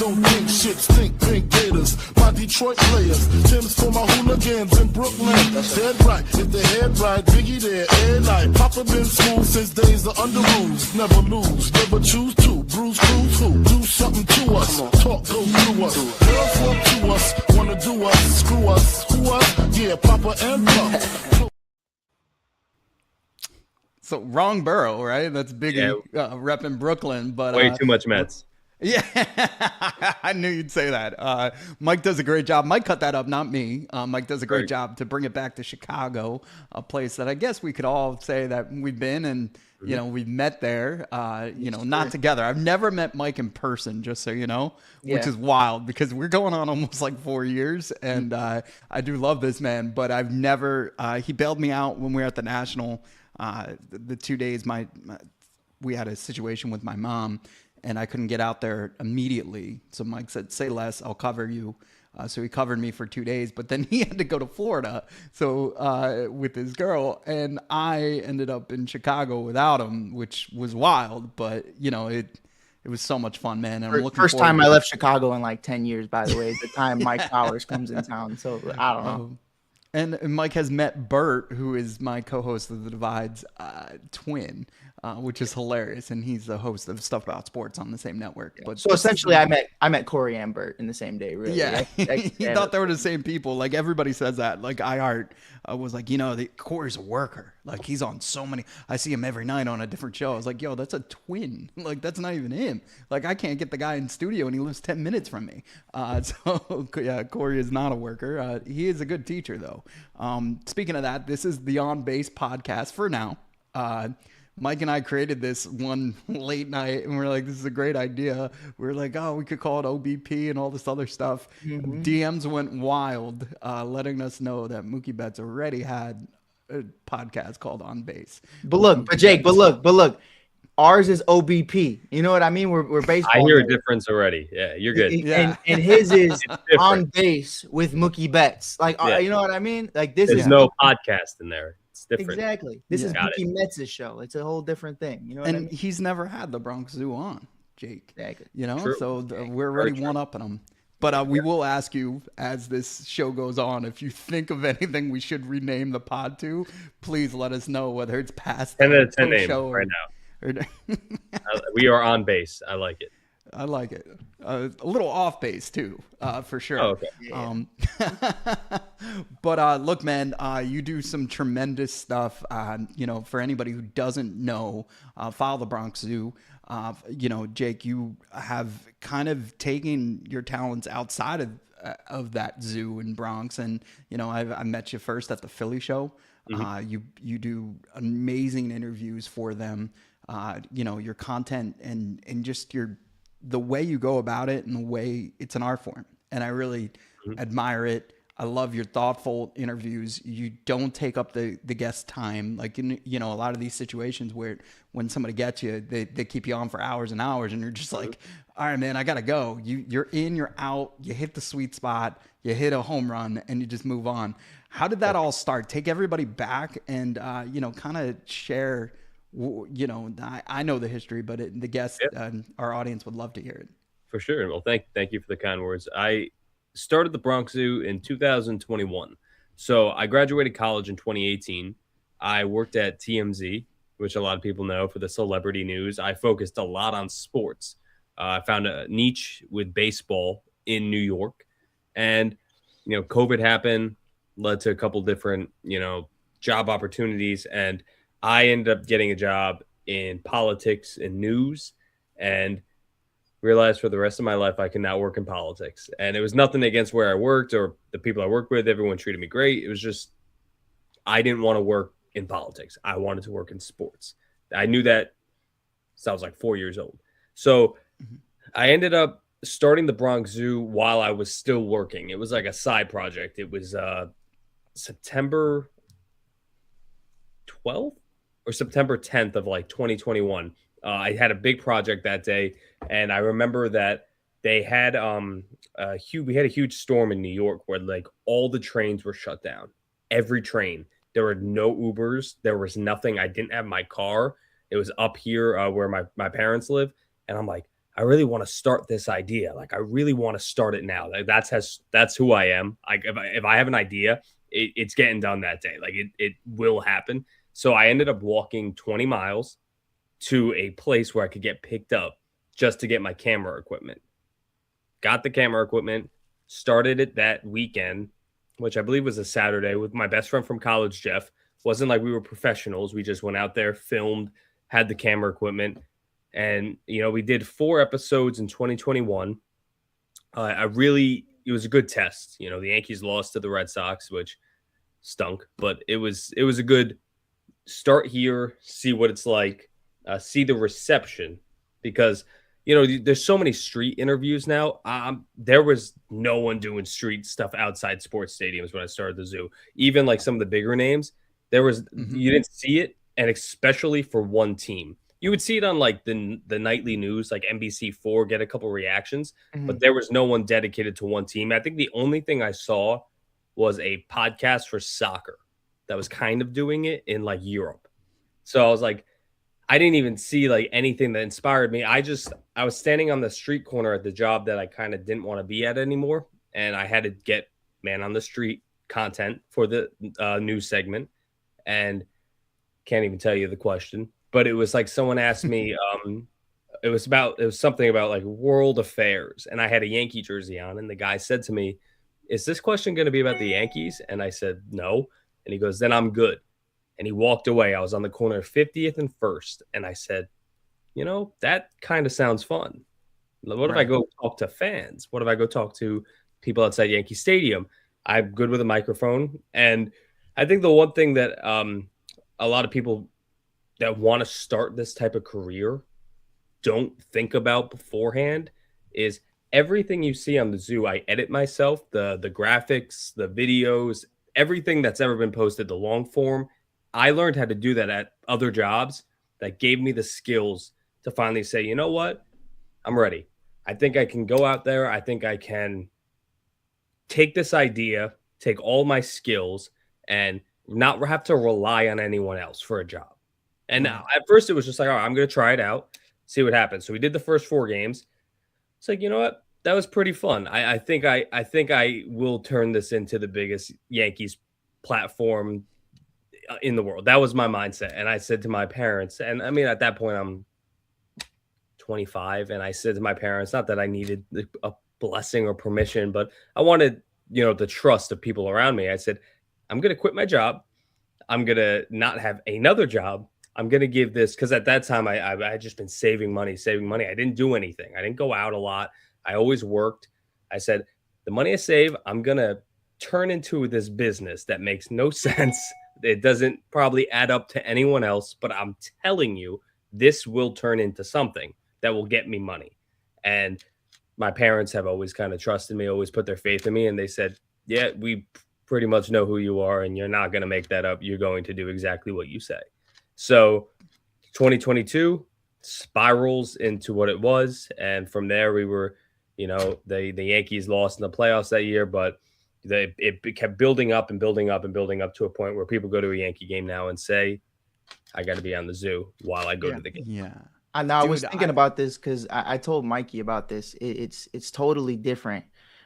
don't think shit, stink pink gators. My Detroit players, Tim's for my hooligans in Brooklyn. Dead right, if they head right, Biggie there, air night. Papa been smooth since days of under rules. Never lose, never choose to. Bruise, cruise, who? Do something to us. Talk, go through us. Girls want to us, wanna do us, screw us, who us? Yeah, Papa and Papa. So wrong borough, right? That's Biggie rep in Brooklyn, but way too much Mets. Yeah, I knew you'd say that. Mike does a great job. Mike cut that up, not me. Mike does a great job to bring it back to Chicago, a place that I guess we could all say that we've been and, you know, we've met there, you know, not together. I've never met Mike in person, just so you know, which is wild because we're going on almost like 4 years. And I do love this man, but I've never, he bailed me out when we were at the National. The 2 days we had a situation with my mom and I couldn't get out there immediately. So Mike said, say less, I'll cover you. So he covered me for 2 days, but then he had to go to Florida. So with his girl, and I ended up in Chicago without him, which was wild, but you know, it was so much fun, man. And I'm looking first time I left Chicago in like 10 years, by the way, the time Mike Powers comes in town. So I don't know. And Mike has met Bert, who is my co-host of The Divide's twin, which is hilarious. And he's the host of Stuff About Sports on the same network. But so essentially, I met Corey and Bert in the same day, really. Yeah, he thought they were the same people. Like everybody says that. Like iHeart was like, you know, Corey's a worker. Like he's on so many. I see him every night on a different show. I was like, yo, that's a twin. Like that's not even him. Like I can't get the guy in studio and he lives 10 minutes from me. So yeah, Corey is not a worker. He is a good teacher though. Speaking of that, this is the On Base podcast for now. Mike and I created this one late night and we're like, this is a great idea. We're like, oh, we could call it OBP and all this other stuff. Mm-hmm. DMs went wild, letting us know that Mookie Betts already had a podcast called On Base. But look, ours is OBP. You know what I mean? We're baseball. I hear a difference already. Yeah, you're good. And his is On Base with Mookie Betts. Like, you know what I mean? Like There's no podcast in there. It's different. Exactly. This is Mookie Betts' show. It's a whole different thing. You know what I mean? He's never had the Bronx Zoo on, Jake. Exactly. You know, True. so we're already one-upping him. But we will ask you as this show goes on, if you think of anything we should rename the pod to, please let us know, whether it's past 10 out of 10 name show right now. We are on base. I like it. I like it. A little off base too, for sure. Oh, okay. Yeah. But look, man, you do some tremendous stuff. You know, for anybody who doesn't know, follow the Bronx Zoo. You know, Jake, you have kind of taken your talents outside of that zoo in Bronx, and you know, I met you first at the Philly show. Mm-hmm. You do amazing interviews for them. You know, your content and just the way you go about it and the way it's an art form. And I really admire it. I love your thoughtful interviews. You don't take up the guest time. Like, you know, a lot of these situations where when somebody gets you, they keep you on for hours and hours and you're just like, all right, man, I got to go. You're in, you're out, you hit the sweet spot, you hit a home run and you just move on. How did that all start? Take everybody back and, you know, kind of share, you know, I know the history, but the guests, our audience would love to hear it. For sure. Well, thank you for the kind words. I started the Bronx Zoo in 2021. So I graduated college in 2018. I worked at TMZ, which a lot of people know for the celebrity news. I focused a lot on sports. I found a niche with baseball in New York. And, you know, COVID happened, led to a couple different, you know, job opportunities. And I ended up getting a job in politics and news and realized for the rest of my life I could not work in politics. And it was nothing against where I worked or the people I worked with. Everyone treated me great. It was just I didn't want to work in politics. I wanted to work in sports. I knew that since I was like 4 years old. So I ended up starting the Bronx Zoo while I was still working. It was like a side project. It was September 12th or September 10th of like 2021. I had a big project that day, and I remember that they had we had a huge storm in New York where like all the trains were shut down. Every train. There were no Ubers. There was nothing. I didn't have my car. It was up here where my parents live, and I'm like, I really want to start this idea. Like, I really want to start it now. Like, that's who I am. Like, if I have an idea, it's getting done that day. Like, it will happen. So I ended up walking 20 miles to a place where I could get picked up just to get my camera equipment. Got the camera equipment, started it that weekend, which I believe was a Saturday, with my best friend from college, Jeff. Wasn't like we were professionals. We just went out there, filmed, had the camera equipment. And, we did 4 episodes in 2021. It was a good test. The Yankees lost to the Red Sox, which stunk, but it was a good start here, see what it's like, see the reception, because there's so many street interviews now. There was no one doing street stuff outside sports stadiums when I started the zoo. Even like some of the bigger names, you didn't see it, and especially for one team. You would see it on like the nightly news, like NBC4, get a couple reactions, but there was no one dedicated to one team. I think the only thing I saw was a podcast for soccer that was kind of doing it in like Europe. So I was like, I didn't even see like anything that inspired me. I was standing on the street corner at the job that I kind of didn't want to be at anymore. And I had to get man on the street content for the news segment. And can't even tell you the question, but it was like someone asked me, it was something about like world affairs. And I had a Yankee jersey on. And the guy said to me, "Is this question going to be about the Yankees?" And I said, "No." And he goes, "Then I'm good." And he walked away. I was on the corner of 50th and 1st. And I said, that kind of sounds fun. What if I go talk to fans? What if I go talk to people outside Yankee Stadium? I'm good with a microphone. And I think the one thing that a lot of people that want to start this type of career don't think about beforehand is everything you see on the zoo. I edit myself, the graphics, the videos, everything that's ever been posted, the long form. I learned how to do that at other jobs that gave me the skills to finally say, you know what? I'm ready. I think I can go out there. I think I can take this idea, take all my skills, and not have to rely on anyone else for a job. And at first it was just like, all right, I'm going to try it out, see what happens. So we did the first 4 games. It's like, you know what? That was pretty fun. I think I will turn this into the biggest Yankees platform in the world. That was my mindset. And I said to my parents, and I mean, at that point I'm 25, and I said to my parents, not that I needed a blessing or permission, but I wanted, the trust of people around me. I said, I'm going to quit my job. I'm going to not have another job. I'm going to give this, because at that time I had just been saving money. I didn't do anything. I didn't go out a lot. I always worked. I said, the money I save, I'm going to turn into this business that makes no sense. It doesn't probably add up to anyone else, but I'm telling you, this will turn into something that will get me money. And my parents have always kind of trusted me, always put their faith in me. And they said, yeah, we pretty much know who you are, and you're not going to make that up. You're going to do exactly what you say. So 2022 spirals into what it was. And from there, we were, the Yankees lost in the playoffs that year, but it kept building up and building up and building up to a point where people go to a Yankee game now and say, I got to be on the zoo while I go to the game. Yeah. I was thinking about this because I told Mikey about this. It's totally different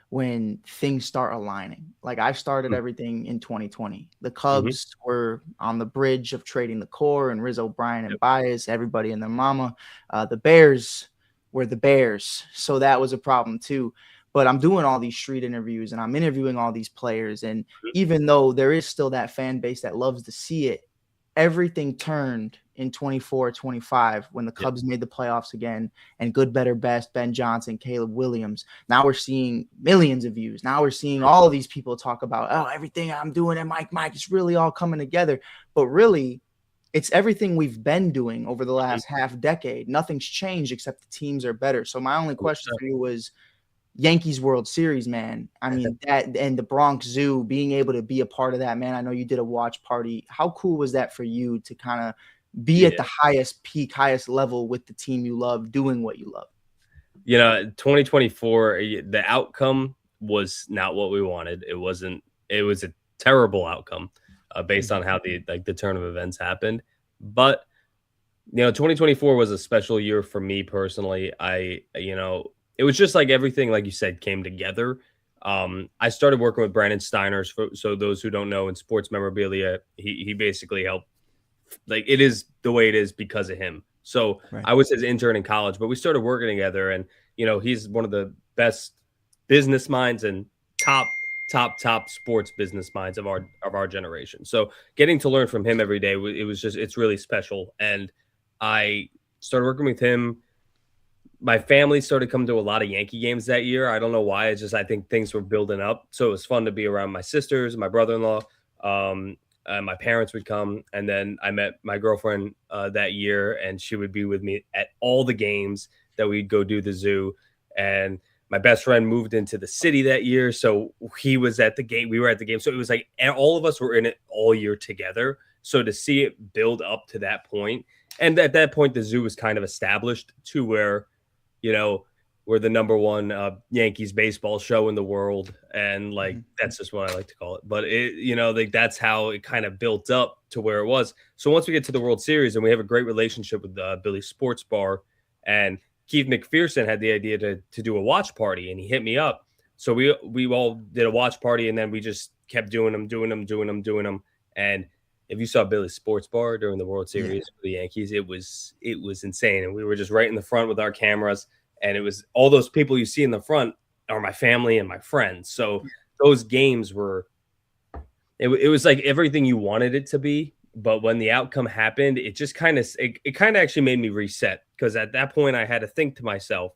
when things start aligning. Like, I started everything in 2020. The Cubs were on the bridge of trading the core, and Rizzo, Bryant, and Baez, everybody and their mama. The Bears were the Bears. So that was a problem too. But I'm doing all these street interviews, and I'm interviewing all these players. And even though there is still that fan base that loves to see it, everything turned in 24, 25 when the Cubs made the playoffs again, and good, better, best, Ben Johnson, Caleb Williams. Now we're seeing millions of views. Now we're seeing all of these people talk about, oh, everything I'm doing and Mike, it's really all coming together. But really, it's everything we've been doing over the last half decade. Nothing's changed except the teams are better. So my only question for you was, Yankees World Series, man. I mean, that and the Bronx Zoo, being able to be a part of that, man. I know you did a watch party. How cool was that for you to kind of be at the highest peak, highest level with the team you love, doing what you love? 2024, the outcome was not what we wanted. It was a terrible outcome based on how the turn of events happened. But 2024 was a special year for me personally. It was just like everything, like you said, came together. I started working with Brandon Steiners. So those who don't know, in sports memorabilia, he basically helped. Like, it is the way it is because of him. So Right. I was his intern in college, but we started working together, and he's one of the best business minds and top sports business minds of our generation. So getting to learn from him every day, it's really special. And I started working with him. My family started coming to a lot of Yankee games that year. I don't know why. I think things were building up. So it was fun to be around my sisters, my brother-in-law. My parents would come. And then I met my girlfriend that year, and she would be with me at all the games that we'd go do the zoo. And my best friend moved into the city that year. So he was at the game. We were at the game. So it was like all of us were in it all year together. So to see it build up to that point, and at that point, the zoo was kind of established to where, we're the number one Yankees baseball show in the world. And that's just what I like to call it. But that's how it kind of built up to where it was. So once we get to the World Series, and we have a great relationship with Billy's Sports Bar, and Keith McPherson had the idea to do a watch party, and he hit me up. So we all did a watch party, and then we just kept doing them. And if you saw Billy's Sports Bar during the World Series for the Yankees, it was insane. And we were just right in the front with our cameras, and it was all those people you see in the front are my family and my friends. So those games it was like everything you wanted it to be. But when the outcome happened, it just kind of actually made me reset, because at that point I had to think to myself,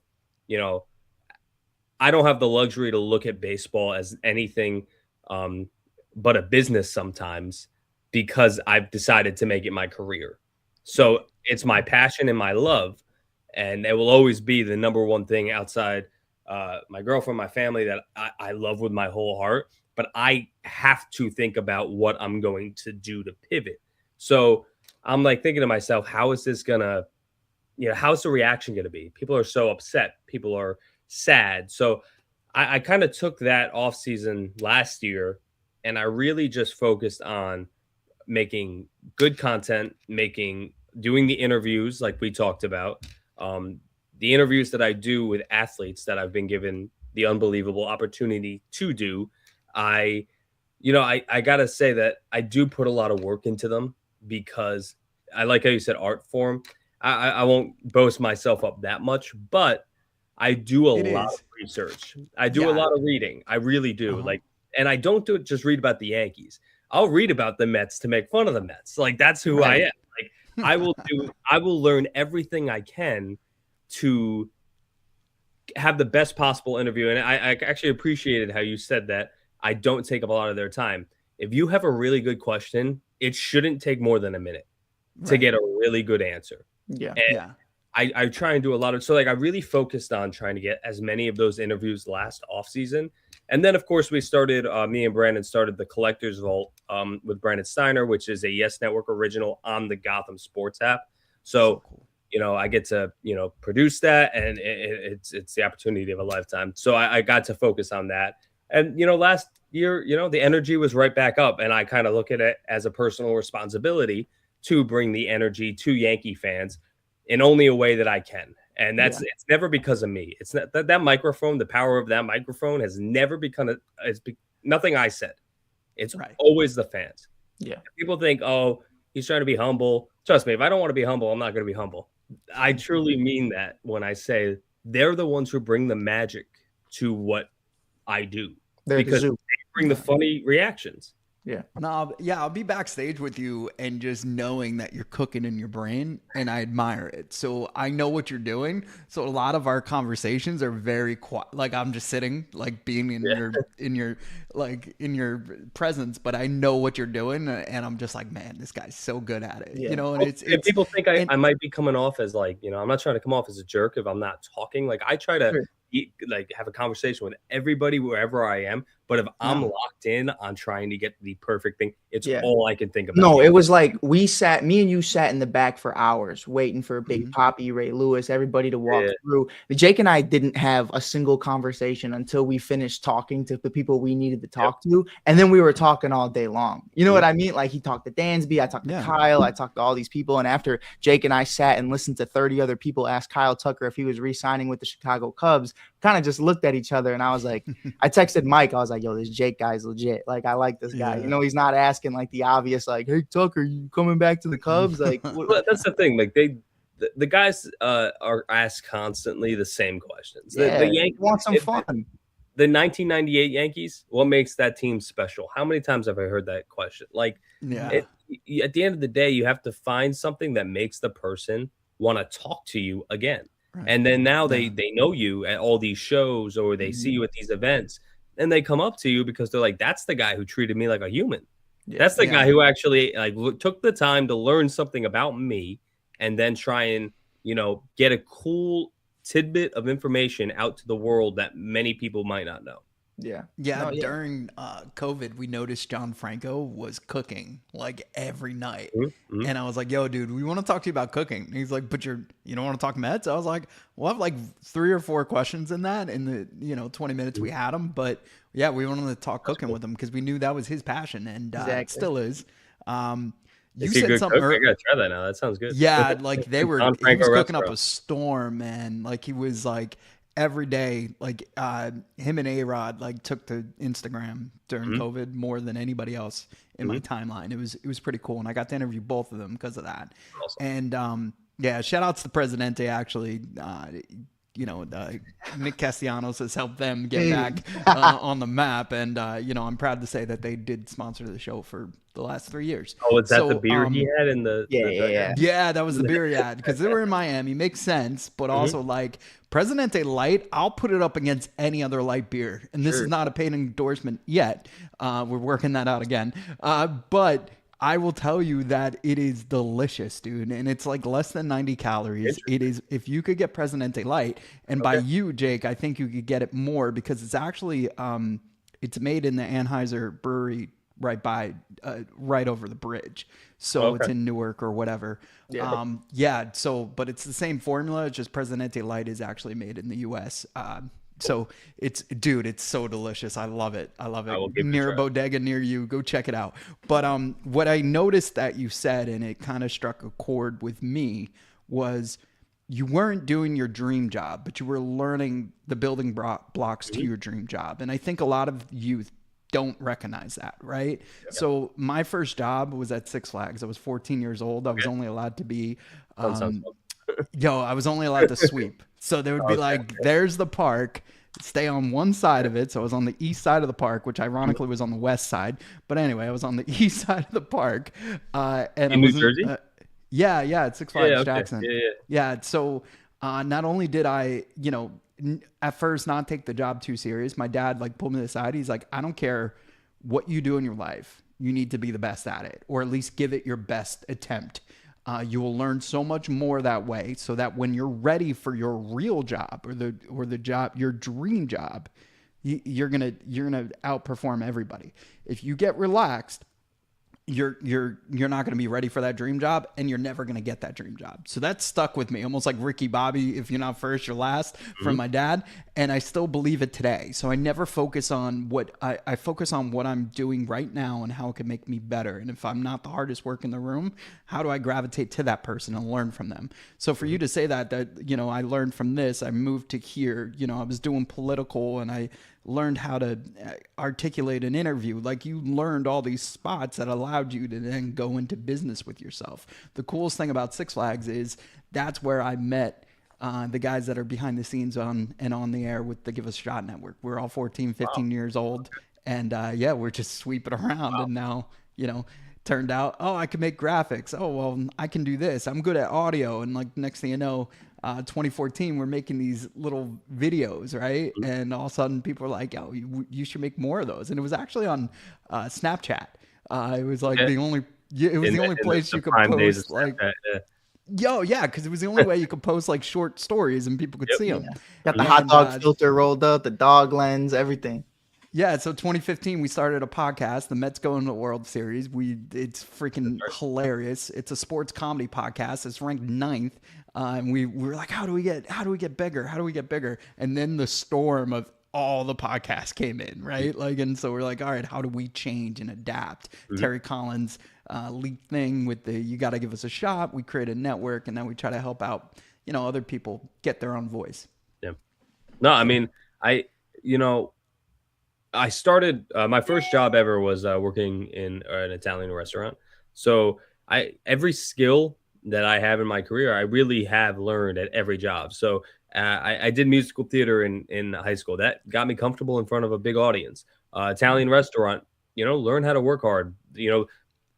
I don't have the luxury to look at baseball as anything but a business sometimes, because I've decided to make it my career. So it's my passion and my love, and it will always be the number one thing outside my girlfriend, my family, that I love with my whole heart. But I have to think about what I'm going to do to pivot. So I'm like thinking to myself, how is this gonna, how's the reaction gonna be? People are so upset. People are sad. So I kind of took that off season last year, and I really just focused on making good content, doing the interviews like we talked about, the interviews that I do with athletes that I've been given the unbelievable opportunity to do. I gotta say that I do put a lot of work into them, because I like how you said art form. I won't boast myself up that much, but I do a lot of research. I do a lot of reading. I really do. And I don't just read about the Yankees. I'll read about the Mets to make fun of the Mets. Like, that's who I am. Like, I will learn everything I can to have the best possible interview. And I actually appreciated how you said that I don't take up a lot of their time. If you have a really good question, it shouldn't take more than a minute to get a really good answer. I try and do a lot of, so I really focused on trying to get as many of those interviews last off season. And then, of course, we started, me and Brandon started the Collector's Vault with Brandon Steiner, which is a Yes Network original on the Gotham Sports app. So cool. I get to, produce that, and it's the opportunity of a lifetime. So I got to focus on that. And, last year, the energy was right back up, and I kind of look at it as a personal responsibility to bring the energy to Yankee fans in only a way that I can. And it's never because of me. It's not that microphone, the power of that microphone has never nothing I said. It's always the fans. Yeah. People think, oh, he's trying to be humble. Trust me, if I don't want to be humble, I'm not going to be humble. I truly mean that when I say they're the ones who bring the magic to what I do. Because they bring the funny reactions. Yeah. No, I'll be backstage with you, and just knowing that you're cooking in your brain, and I admire it. So I know what you're doing. So a lot of our conversations are very quiet. Like, I'm just sitting, like, being in your presence, but I know what you're doing, and I'm just like, man, this guy's so good at it. And it's people think I might be coming off as I'm not trying to come off as a jerk if I'm not talking. Like, I try to have a conversation with everybody wherever I am, But if I'm locked in on trying to get the perfect thing, it's all I can think about. No, it was like me and you sat in the back for hours waiting for Big Papi, Ray Lewis, everybody to walk through. Jake and I didn't have a single conversation until we finished talking to the people we needed to talk to. And then we were talking all day long. You know what I mean? Like he talked to Dansby, I talked to Kyle, I talked to all these people. And after Jake and I sat and listened to 30 other people ask Kyle Tucker if he was re-signing with the Chicago Cubs, kind of just looked at each other. And I was like, I texted Mike, I was like, yo, this Jake guy's legit. Like, I like this guy. You know, he's not asking like the obvious, like, hey, Tucker, you coming back to the Cubs? Like, well, that's the thing. Like, the guys are asked constantly the same questions. The Yankees want some fun. The 1998 Yankees, what makes that team special? How many times have I heard that question? Like, at the end of the day, you have to find something that makes the person want to talk to you again. Right. And then now they know you at all these shows, or they see you at these events, and they come up to you because they're like, that's the guy who treated me like a human. That's the guy who actually like took the time to learn something about me and then try and, you know, get a cool tidbit of information out to the world that many people might not know. During COVID, we noticed John Franco was cooking like every night. And I was like, yo, dude, we want to talk to you about cooking. And he's like, but you don't want to talk Mets? I was like, we'll have like 3 or 4 questions in that in the 20 minutes we had him. But yeah, we wanted to talk cooking with him because we knew that was his passion, and it still is. You said something. I gotta try that now. That sounds good. Yeah, like he was cooking up a storm, man. Like he was like every day, like him and A-Rod like took to Instagram during COVID more than anybody else in my timeline. It was pretty cool, and I got to interview both of them because of that. Awesome. And shout outs to Presidente actually. Nick Castellanos has helped them get back on the map, and I'm proud to say that they did sponsor the show for the last 3 years. Oh, is that the beer he had in the? Yeah, that was the beer he had because they were in Miami. Makes sense, but also like Presidente Light, I'll put it up against any other light beer, and this is not a paid endorsement yet. We're working that out again, but I will tell you that it is delicious, dude. And it's like less than 90 calories. It is, if you could get Presidente Light, and by you, Jake, I think you could get it more because it's actually, it's made in the Anheuser brewery right over the bridge. So it's in Newark or whatever. But it's the same formula. It's just Presidente Light is actually made in the US. So it's so delicious. I love it. Near a bodega near you, go check it out. But what I noticed that you said, and it kind of struck a chord with me, was you weren't doing your dream job, but you were learning the building blocks to your dream job. And I think a lot of youth don't recognize that, right? Yep. So my first job was at Six Flags. I was 14 years old. I was only allowed to be I was only allowed to sweep. So there would be like, there's the park, stay on one side of it. So I was on the east side of the park, which ironically was on the west side. But anyway, I was on the east side of the park. And in New Jersey? At Six Flags Jackson. Yeah. So not only did I, at first not take the job too serious, my dad like pulled me to the side. He's like, I don't care what you do in your life. You need to be the best at it, or at least give it your best attempt. You will learn so much more that way, so that when you're ready for your real job or the job, your dream job, you're gonna outperform everybody. If you get relaxed, you're not going to be ready for that dream job, and you're never going to get that dream job. So that stuck with me, almost like Ricky Bobby, if you're not first, you're last, from my dad. And I still believe it today. So I never focus on what I focus on what I'm doing right now and how it can make me better. And if I'm not the hardest work in the room, how do I gravitate to that person and learn from them? So for you to say that I learned from this, I moved to here, I was doing political, and I learned how to articulate an interview. Like, you learned all these spots that allowed you to then go into business with yourself. The coolest thing about Six Flags is that's where I met the guys that are behind the scenes on the air with the Give Us a Shot Network. We're all 14, 15 years old. And we're just sweeping around. And now, turned out, I can make graphics. Oh, well, I can do this. I'm good at audio. And like, next thing you know, 2014, we're making these little videos, right? And all of a sudden people are like, you should make more of those. And it was actually on Snapchat. It was like the only place you could post like, because it was the only way you could post like short stories and people could see them. Got the hot dog filter rolled up, the dog lens, everything. Yeah, so 2015 we started a podcast. The Mets go into the World Series. It's freaking hilarious. It's a sports comedy podcast. It's ranked 9th. And we were like, how do we get bigger? How do we get bigger? And then the storm of all the podcasts came in, right? Like, and so we're like, all right, how do we change and adapt? Terry Collins leaked thing with the you got to give us a shot. We create a network, and then we try to help out, other people get their own voice. Yeah. No, I mean, I started my first job ever was working in an Italian restaurant. So every skill that I have in my career, I really have learned at every job. So I did musical theater in high school. That got me comfortable in front of a big audience. Italian restaurant, learn how to work hard,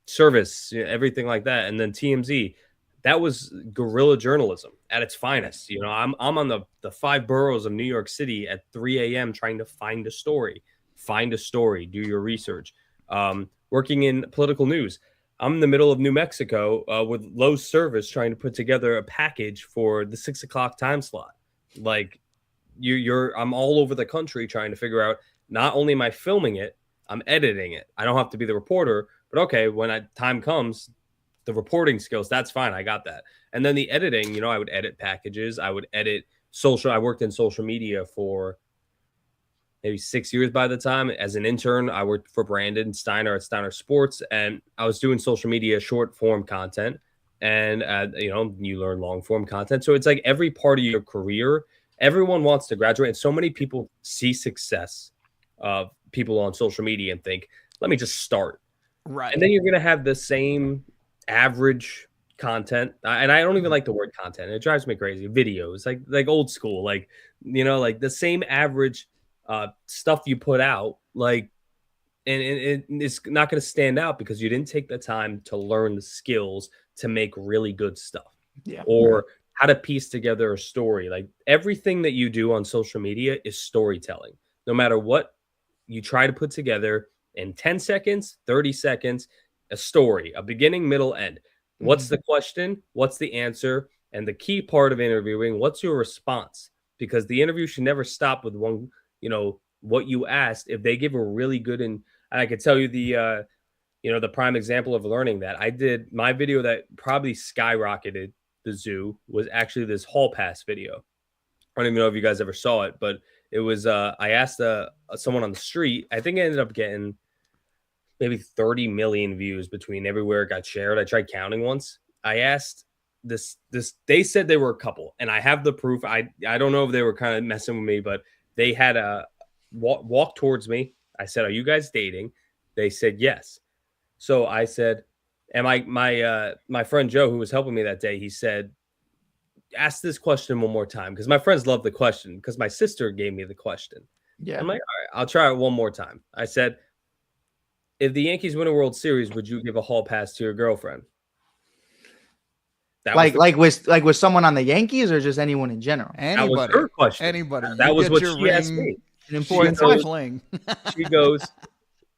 service, everything like that. And then TMZ, that was guerrilla journalism at its finest. I'm on the 5 boroughs of New York City at 3 a.m. trying to find a story, do your research. Working in political news. I'm in the middle of New Mexico with low service trying to put together a package for the 6 o'clock time slot. Like I'm all over the country trying to figure out, not only am I filming it, I'm editing it. I don't have to be the reporter, but okay, when time comes, the reporting skills, that's fine. I got that. And then the editing, I would edit packages. I would edit social. I worked in social media for maybe 6 years by the time. As an intern, I worked for Brandon Steiner at Steiner Sports, and I was doing social media short form content. And, you learn long form content. So it's like every part of your career, everyone wants to graduate. And so many people see success of people on social media and think, let me just start. Right. And then you're going to have the same average content. And I don't even like the word content. It drives me crazy. Videos, like old school, like the same average stuff you put out, and it's not going to stand out because you didn't take the time to learn the skills to make really good stuff, or how to piece together a story. Like everything that you do on social media is storytelling. No matter what you try to put together in 10 seconds, 30 seconds, a story, a beginning, middle, end. What's the question? What's the answer? And the key part of interviewing, what's your response? Because the interview should never stop with one, what you asked. If they give a really good, and I could tell you the prime example of learning that I did, my video that probably skyrocketed the zoo was actually this hall pass video. I don't even know if you guys ever saw it, but it was, I asked someone on the street. I think I ended up getting maybe 30 million views between everywhere it got shared. I tried counting once. I asked this, they said they were a couple, and I have the proof. I don't know if they were kind of messing with me, but they had a walk towards me. I said, are you guys dating? They said, yes. So I said, and my friend Joe, who was helping me that day, he said, ask this question one more time. Because my friends love the question, because my sister gave me the question. Yeah. I'm like, all right, I'll try it one more time. I said, if the Yankees win a World Series, would you give a hall pass to your girlfriend? With someone on the Yankees, or just anyone in general? Anybody. That was her question. Anybody. That was what she asked me. An important question. She goes,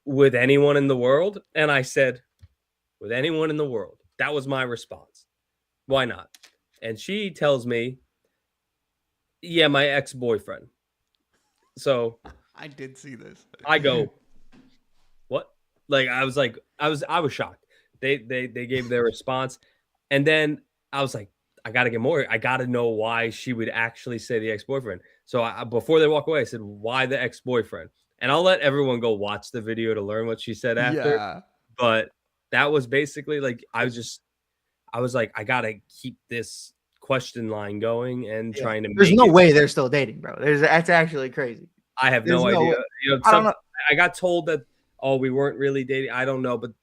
with anyone in the world? And I said, with anyone in the world. That was my response. Why not? And she tells me, yeah, my ex-boyfriend. So I did see this. I go, what? Like, I was shocked. They gave their response. And then I was like, I got to get more. I got to know why she would actually say the ex-boyfriend. So before they walk away, I said, why the ex-boyfriend? And I'll let everyone go watch the video to learn what she said after. Yeah. But that was basically like, I was like, I got to keep this question line going and trying to There's no way they're still dating, bro. That's actually crazy. I have no idea. I got told that, we weren't really dating. I don't know. But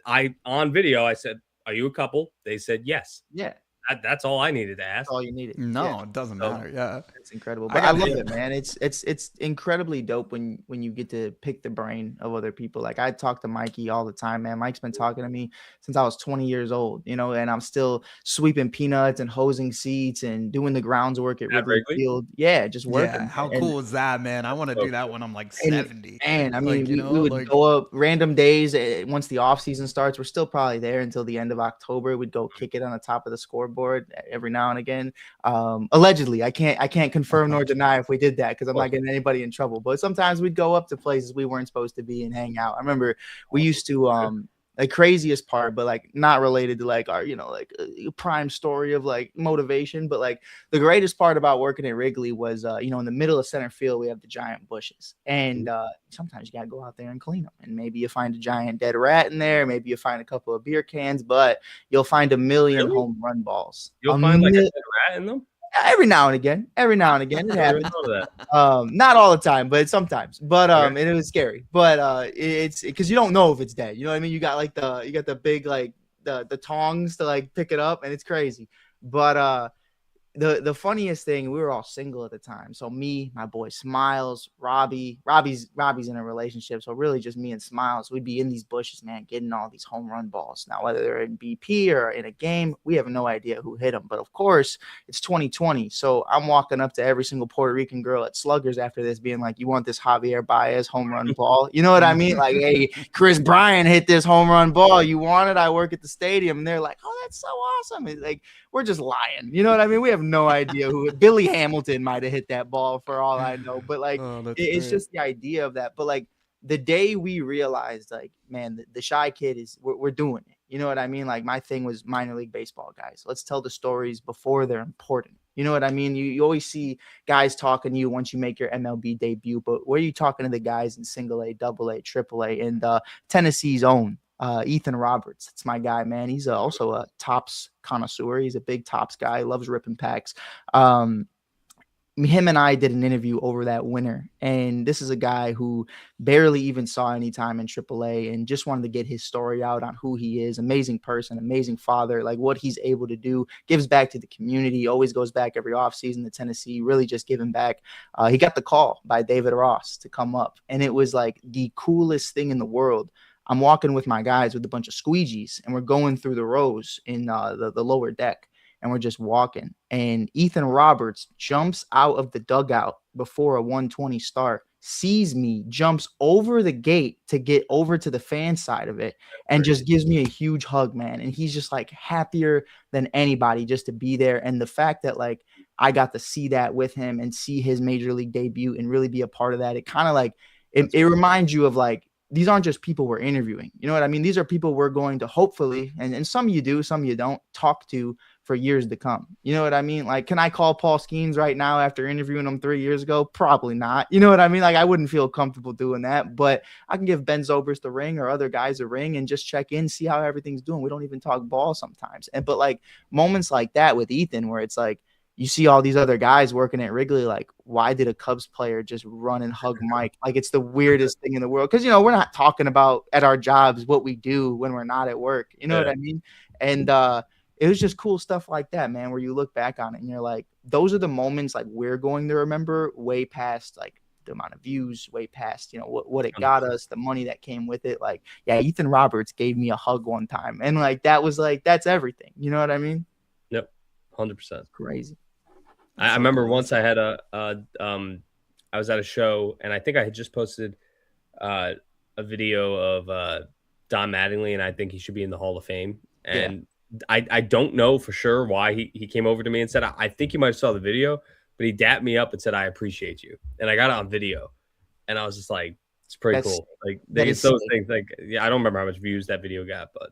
on video, I said, are you a couple? They said yes. Yeah. That's all I needed to ask. That's all you needed. No, it doesn't matter. Yeah. It's incredible. But I love it, man. It's incredibly dope when you get to pick the brain of other people. Like, I talk to Mikey all the time, man. Mike's been talking to me since I was 20 years old, and I'm still sweeping peanuts and hosing seats and doing the grounds work at Wrigley Field. Yeah, just working. Yeah, how cool is that, man? I want to do that when I'm like 70. And I mean, we would go up random days once the off season starts. We're still probably there until the end of October. We'd go kick it on the top of the scoreboard. scoreboard every now and again. Allegedly, I can't confirm nor deny if we did that because I'm not getting anybody in trouble. But sometimes we'd go up to places we weren't supposed to be and hang out. I remember we used to the craziest part, but like not related to like our, like a prime story of like motivation, but like the greatest part about working at Wrigley was, in the middle of center field, we have the giant bushes, and sometimes you got to go out there and clean them. And maybe you find a giant dead rat in there. Maybe you find a couple of beer cans, but you'll find a million home run balls. You'll find like a dead rat in them? Every now and again, it happens. Not all the time, but sometimes. But and it was scary. But it's because you don't know if it's dead. You know what I mean? You got like the big like the tongs to like pick it up, and it's crazy. But the funniest thing, we were all single at the time. So me, my boy Smiles, Robbie's in a relationship. So really just me and Smiles, we'd be in these bushes, man, getting all these home run balls. Now, whether they're in BP or in a game, we have no idea who hit them. But of course, it's 2020. So I'm walking up to every single Puerto Rican girl at Sluggers after this being like, you want this Javier Baez home run ball? You know what I mean? Like, hey, Chris Bryant hit this home run ball. You want it? I work at the stadium. And they're like, oh, that's so awesome. It's like, we're just lying. You know what I mean? We have no idea who Billy Hamilton might have hit that ball for all I know. But like, it's just the idea of that. But like the day we realized, like, man, the shy kid we're doing it. You know what I mean? Like my thing was minor league baseball, guys. Let's tell the stories before they're important. You know what I mean? You always see guys talking to you once you make your MLB debut, but where are you talking to the guys in single A, double A, triple A, and Tennessee's own? Ethan Roberts. It's my guy, man. He's also a Topps connoisseur. He's a big Topps guy, loves ripping packs. Him and I did an interview over that winter, and this is a guy who barely even saw any time in AAA and just wanted to get his story out on who he is. Amazing person, amazing father, like what he's able to do, gives back to the community, always goes back every offseason to Tennessee, really just giving back. He got the call by David Ross to come up, and it was like the coolest thing in the world. I'm walking with my guys with a bunch of squeegees, and we're going through the rows in the lower deck, and we're just walking. And Ethan Roberts jumps out of the dugout before a 120 start, sees me, jumps over the gate to get over to the fan side of it, and just gives me a huge hug, man. And he's just like happier than anybody just to be there. And the fact that like I got to see that with him and see his major league debut and really be a part of that, it kind of like it reminds you of like, these aren't just people we're interviewing. You know what I mean? These are people we're going to hopefully, and some of you do, some of you don't, talk to for years to come. You know what I mean? Like, can I call Paul Skeens right now after interviewing him 3 years ago? Probably not. You know what I mean? Like, I wouldn't feel comfortable doing that, but I can give Ben Zobrist the ring or other guys a ring and just check in, see how everything's doing. We don't even talk ball sometimes. But like moments like that with Ethan, where it's like, you see all these other guys working at Wrigley, like, why did a Cubs player just run and hug Mike? Like, it's the weirdest thing in the world. Because, we're not talking about at our jobs what we do when we're not at work. You know what I mean? And it was just cool stuff like that, man, where you look back on it and you're like, those are the moments like we're going to remember way past like the amount of views, way past, what it got us, the money that came with it. Like, yeah, Ethan Roberts gave me a hug one time. And like, that was like, that's everything. You know what I mean? Yep. 100%. Crazy. I remember once I had I was at a show, and I think I had just posted a video of Don Mattingly, and I think he should be in the Hall of Fame. And I don't know for sure why he came over to me and said, I think you might have saw the video, but he dapped me up and said, I appreciate you. And I got it on video, and I was just like, it's pretty cool. Like, those things. Like, I don't remember how much views that video got, but.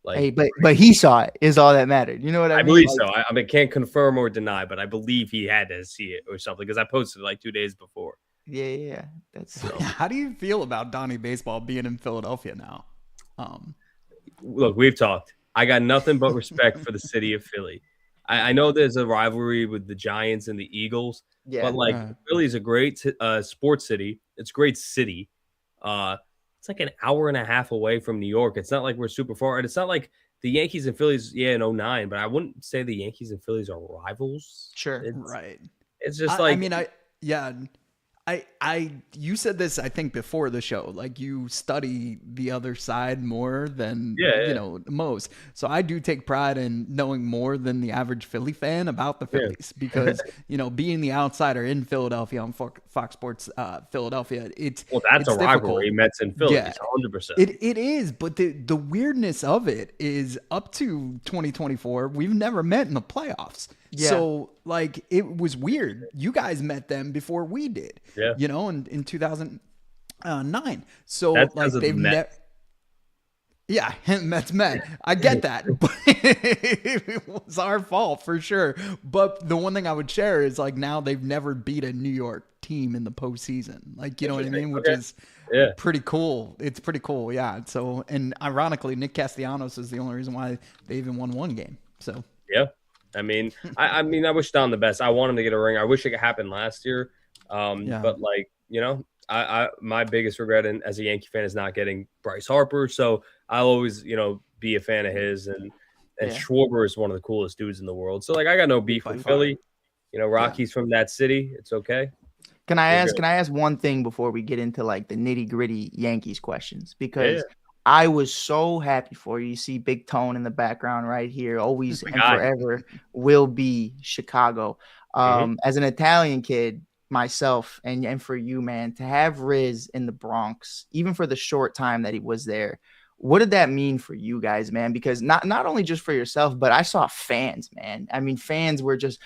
Like, hey, but he saw it is all that mattered. You know what I mean? I believe like, so. I mean, can't confirm or deny, but I believe he had to see it or something because I posted it like 2 days before. Yeah. That's so. How do you feel about Donnie Baseball being in Philadelphia now? Look, we've talked. I got nothing but respect for the city of Philly. I know there's a rivalry with the Giants and the Eagles, but like Philly's a great sports city. It's a great city. It's like an hour and a half away from New York. It's not like we're super far. And it's not like the Yankees and Phillies, in 2009, but I wouldn't say the Yankees and Phillies are rivals. Sure. Right. It's just You said this, I think, before the show. Like, you study the other side more than, Yeah. most. So I do take pride in knowing more than the average Philly fan about the Yeah. Phillies because, being the outsider in Philadelphia on Fox Sports, Philadelphia, Well, that's it's a rivalry, difficult. Mets and Phillies, Yeah, 100%. it is, but the weirdness of it is up to 2024, we've never met in the playoffs. Yeah. So, like, it was weird. You guys met them before we did, Yeah. in 2009. So, That's like, because of the they've never. Mets. Yeah, that's Met. I get that, but it was our fault for sure. But the one thing I would share is, like, now they've never beat a New York team in the postseason. Like, you know what I mean? Which is pretty cool. It's pretty cool, yeah. So, and ironically, Nick Castellanos is the only reason why they even won one game. So, yeah. I mean, I wish Don the best. I want him to get a ring. I wish it could happen last year. But, like, my biggest regret as a Yankee fan is not getting Bryce Harper. So I'll always, be a fan of his. And Schwarber is one of the coolest dudes in the world. So, like, I got no beef with Philly. Rocky's from that city. It's okay. Can I ask one thing before we get into, like, the nitty gritty Yankees questions? Because I was so happy for you. You see Big Tone in the background right here. Always and forever will be Chicago. As an Italian kid myself, and for you, man, to have Riz in the Bronx, even for the short time that he was there, what did that mean for you guys, man? Because not only just for yourself, but I saw fans, man. I mean, fans were just,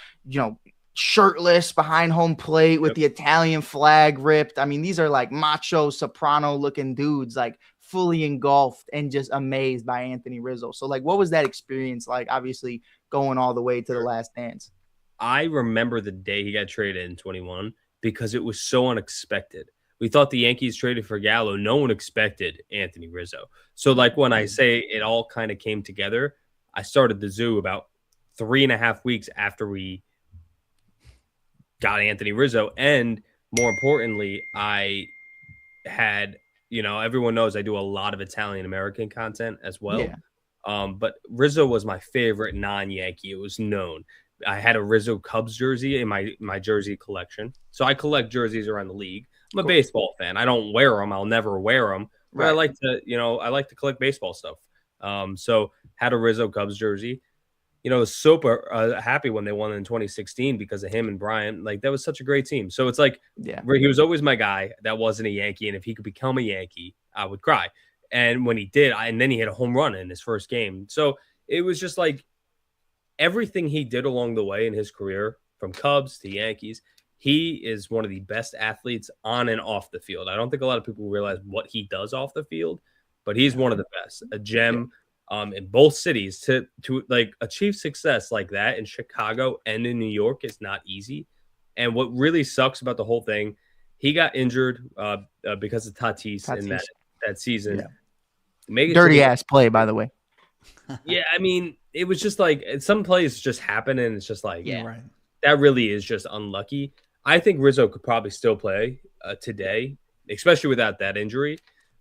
shirtless behind home plate with the Italian flag ripped. I mean, these are like macho soprano looking dudes, like fully engulfed and just amazed by Anthony Rizzo. So, like, what was that experience like? Obviously going all the way to the last dance. I remember the day he got traded in 21 because it was so unexpected. We thought the Yankees traded for Gallo. No one expected Anthony Rizzo. So, like, when I say it all kind of came together, I started the Zoo about 3.5 weeks after we got Anthony Rizzo. And more importantly, I had, everyone knows I do a lot of Italian American content as well. Yeah. But Rizzo was my favorite non-Yankee. It was known. I had a Rizzo Cubs jersey in my jersey collection. So I collect jerseys around the league. I'm a baseball fan. I don't wear them. I'll never wear them. But I like to collect baseball stuff. So had a Rizzo Cubs jersey. Super happy when they won in 2016 because of him and Bryant. Like, that was such a great team. So it's like, he was always my guy that wasn't a Yankee. And if he could become a Yankee, I would cry. And when he did, and then he hit a home run in his first game. So it was just like everything he did along the way in his career, from Cubs to Yankees, he is one of the best athletes on and off the field. I don't think a lot of people realize what he does off the field, but he's one of the best, a gem. In both cities to like achieve success like that in Chicago and in New York is not easy. And what really sucks about the whole thing, he got injured because of Tatis. In that season. Dirty ass play, by the way. Yeah, I mean, it was just like some plays just happen, and it's just like, right. That really is just unlucky. I think Rizzo could probably still play today, especially without that injury.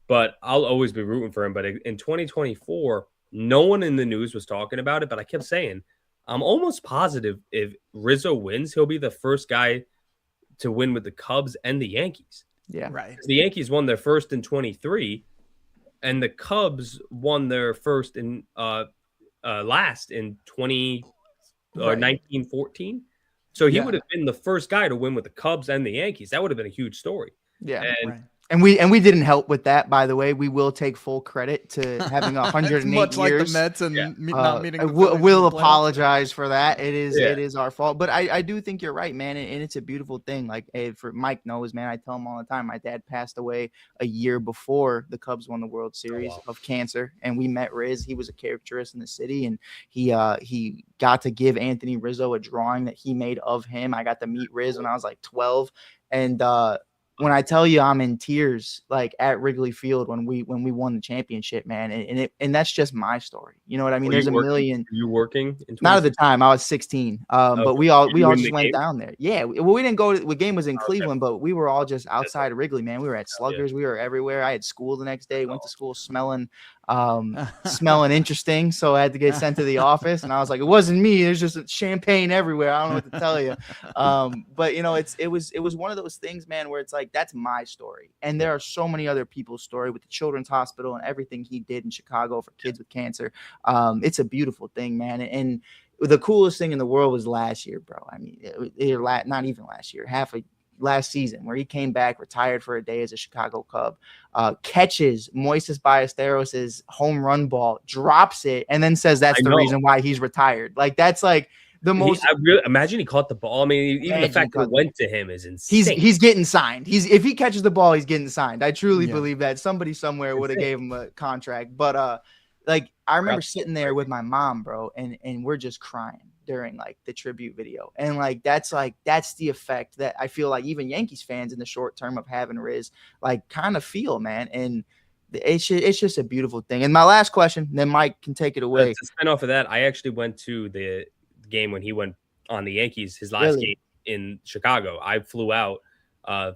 But I'll always be rooting for him. But in 2024, no one in the news was talking about it. But I kept saying, I'm almost positive if Rizzo wins, he'll be the first guy to win with the Cubs and the Yankees. Yeah, right. The Yankees won their first in 23, and the Cubs won their first in last in 1914. So he would have been the first guy to win with the Cubs and the Yankees. That would have been a huge story. Yeah, And we didn't help with that, by the way. We will take full credit to having 108 much years. Like the Mets and not meeting the we'll apologize for that. It is our fault. But I do think you're right, man. And it's a beautiful thing. Like, for Mike knows, man, I tell him all the time, my dad passed away a year before the Cubs won the World Series of cancer. And we met Riz. He was a caricaturist in the city. And he got to give Anthony Rizzo a drawing that he made of him. I got to meet Riz when I was like 12. And when I tell you I'm in tears, like at Wrigley Field when we won the championship, man, and that's just my story. You know what I mean? There's a million. Were you working in Not at the 2016? time. I was 16. But Okay. we all You in just the went game? down there. Yeah. Well, we didn't go. The game was in Okay. Cleveland, but we were all just That's outside of Wrigley, man. We were at Sluggers. We were everywhere. I had school the next day. Went to school smelling interesting. So I had to get sent to the office, and I was like, it wasn't me. There's just champagne everywhere. I don't know what to tell you. But you know, it was one of those things, man, where it's like that's my story, and there are so many other people's story with the Children's Hospital and everything he did in Chicago for kids with cancer. It's a beautiful thing, man, and the coolest thing in the world was last year, bro. I mean, not even last year, last season, where he came back, retired for a day as a Chicago Cub, catches Moises Ballesteros' home run ball, drops it, and then says that's the reason why he's retired. Like, that's like the most. I really imagine he caught the ball. I mean, even the fact that it went to him is insane. He's getting signed. If he catches the ball, he's getting signed. I truly believe that somebody somewhere would have gave him a contract. But like, I remember sitting there with my mom, bro, and we're just crying during like the tribute video. And like that's the effect that I feel like even Yankees fans in the short term of having Riz like kind of feel, man. And it's just a beautiful thing. And my last question, then Mike can take it away. To spin off of that, I actually went to the game when he went on the Yankees, his last game in Chicago. I flew out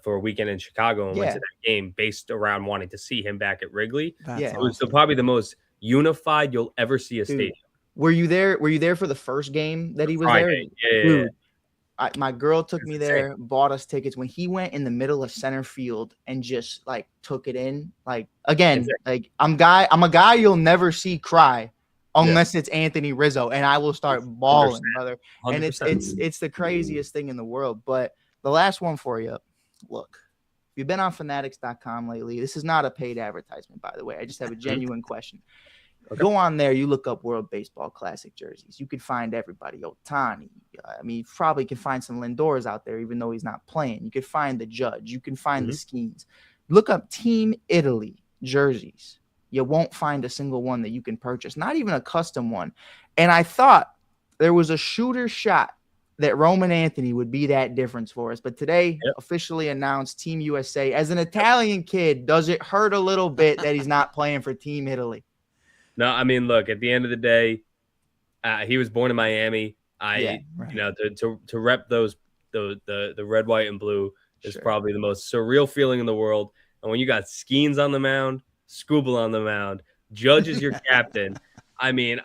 for a weekend in Chicago and went to that game based around wanting to see him back at Wrigley. It was probably the most unified you'll ever see a stadium. Were you there for the first game that he was Friday. there? Dude, my girl took me there, bought us tickets. When he went in the middle of center field and just like took it in, like again, like I'm a guy you'll never see cry unless it's Anthony Rizzo, and I will start bawling, brother. 100%. And it's the craziest thing in the world. But the last one for you, look. If you've been on fanatics.com lately, this is not a paid advertisement, by the way. I just have a genuine question. Okay. Go on there. You look up World Baseball Classic jerseys. You can find everybody. Ohtani. I mean, you probably can find some Lindors out there, even though he's not playing. You could find the Judge. You can find the Skeens. Look up Team Italy jerseys. You won't find a single one that you can purchase, not even a custom one. And I thought there was a shooter shot that Roman Anthony would be that difference for us. But today, officially announced Team USA. As an Italian kid, does it hurt a little bit that he's not playing for Team Italy? No, I mean, look, at the end of the day, he was born in Miami. You know, to rep the red, white, and blue is probably the most surreal feeling in the world. And when you got Skeens on the mound, Scooble on the mound, Judge is your captain. I mean,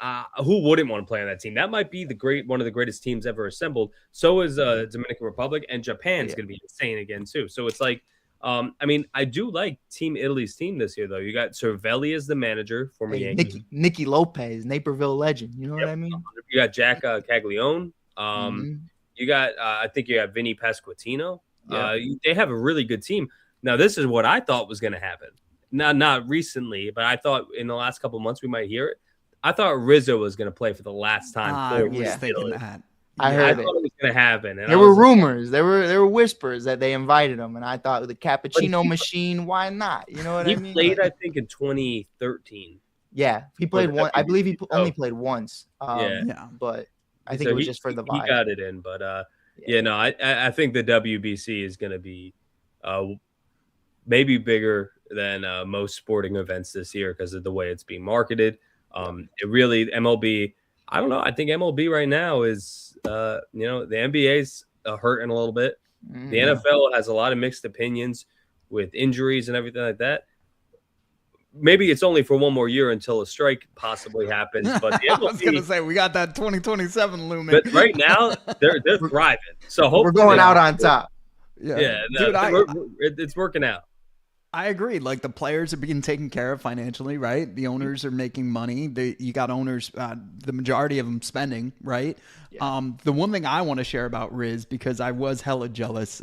who wouldn't want to play on that team? That might be one of the greatest teams ever assembled. So is Dominican Republic, and Japan's going to be insane again too. So it's like, I mean, I do like Team Italy's team this year though. You got Cervelli as the manager, former Yankee. Nicky Lopez, Naperville legend. You know what I mean? You got Jack Caglione. You got I think you got Vinny Pasquantino. They have a really good team. Now, this is what I thought was going to happen. Not recently, but I thought in the last couple of months we might hear it. I thought Rizzo was going to play for the last time. I was thinking that. I heard thought it was going to happen. And there were rumors. There were whispers that they invited him, and I thought the cappuccino machine. Why not? You know what I mean? He played, I think, in 2013. Yeah, he played one. I believe he only played once. But I think it was just for the vibe. He got it in, but I think the WBC is going to be maybe bigger than most sporting events this year because of the way it's being marketed. It really MLB. I don't know. I think MLB right now is, the NBA's hurting a little bit. The NFL has a lot of mixed opinions with injuries and everything like that. Maybe it's only for one more year until a strike possibly happens. But the MLB, I was going to say, we got that 2027 looming. But right now, they're thriving. So hopefully we're going out on top. Yeah, dude, it's working out. I agree. Like, the players are being taken care of financially, right? The owners are making money. You got owners, the majority of them spending, right? Yeah. The one thing I want to share about Riz, because I was hella jealous.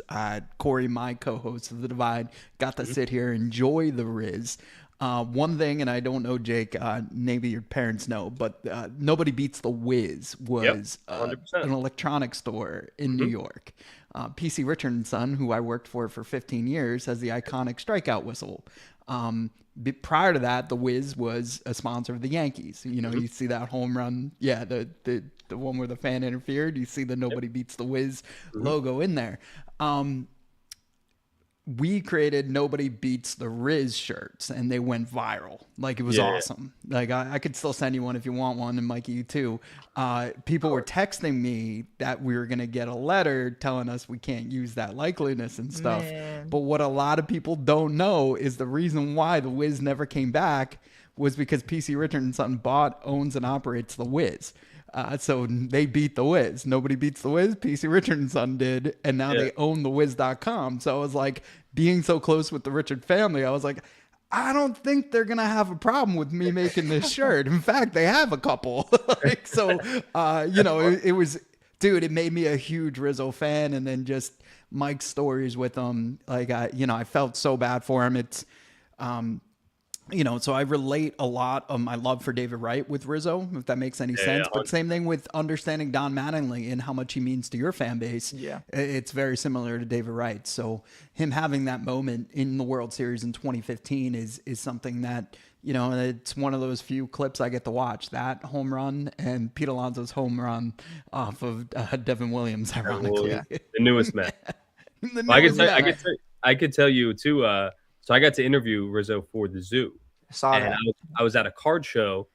Corey, my co-host of The Divide, got to sit here and enjoy the Riz. One thing, and I don't know, Jake, maybe your parents know, but Nobody Beats the Wiz was an electronics store in New York. PC Richard & Son, who I worked for 15 years, has the iconic strikeout whistle. Prior to that, the Wiz was a sponsor of the Yankees. You know, you see that home run, the one where the fan interfered. You see the Nobody Beats the Wiz logo in there. we created Nobody Beats the Riz shirts, and they went viral. Like, it was awesome. Like, I could still send you one if you want one, and Mikey, you too. People were texting me that we were going to get a letter telling us we can't use that likeliness and stuff. Man. But what a lot of people don't know is the reason why the Wiz never came back was because PC Richard & Son owns, and operates the Wiz. So they beat the Wiz. Nobody Beats the Wiz. PC Richard & Son did, and now they own thewiz.com. So I was like, being so close with the Richard family, I was like, I don't think they're gonna have a problem with me making this shirt. In fact, they have a couple. It was, dude. It made me a huge Rizzo fan, and then just Mike's stories with him. Like, I felt so bad for him. It's, so I relate a lot of my love for David Wright with Rizzo, if that makes any sense. But same thing with understanding Don Mattingly and how much he means to your fan base. Yeah. It's very similar to David Wright. So him having that moment in the World Series in 2015 is something that, it's one of those few clips I get to watch. That home run and Pete Alonso's home run off of Devin Williams, ironically. The newest man. I could tell you too, so I got to interview Rizzo for the Zoo. I was at a card show,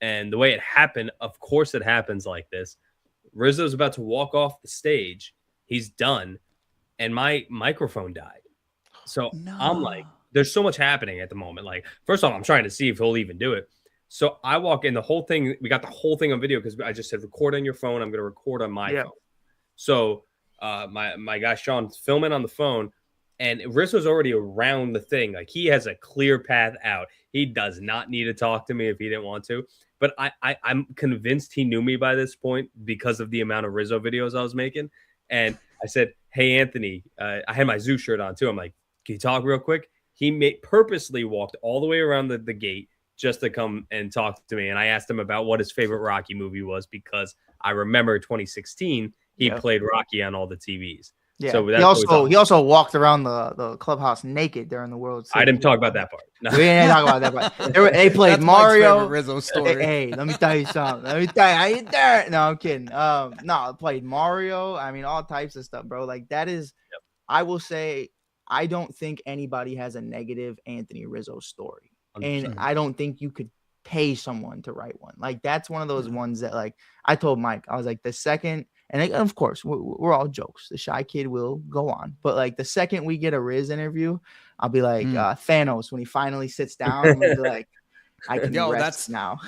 and the way it happened, of course it happens like this. Rizzo's about to walk off the stage. He's done, and my microphone died. So I'm like, there's so much happening at the moment. Like, first off, I'm trying to see if he'll even do it. So I walk in, we got the whole thing on video because I just said, record on your phone. I'm going to record on my phone. So my guy Sean's filming on the phone. And Rizzo's already around the thing. Like, he has a clear path out. He does not need to talk to me if he didn't want to. But I'm convinced he knew me by this point because of the amount of Rizzo videos I was making. And I said, hey, Anthony, I had my Zoo shirt on too. I'm like, can you talk real quick? He purposely walked all the way around the gate just to come and talk to me. And I asked him about what his favorite Rocky movie was, because I remember 2016, he played Rocky on all the TVs. Yeah, so he also walked around the clubhouse naked during the World Series. I didn't talk about that part. No. We didn't talk about that part. They played Mario. Rizzo story. Hey, let me tell you something. How you there? No, I'm kidding. Played Mario. I mean, all types of stuff, bro. Like, that is, I will say, I don't think anybody has a negative Anthony Rizzo story, 100%. And I don't think you could pay someone to write one. Like, that's one of those ones that, like, I told Mike, I was like, the second. And of course, we're all jokes. The shy kid will go on. But, like, the second we get a Riz interview, I'll be like Thanos when he finally sits down. I'm gonna be like, I can rest now.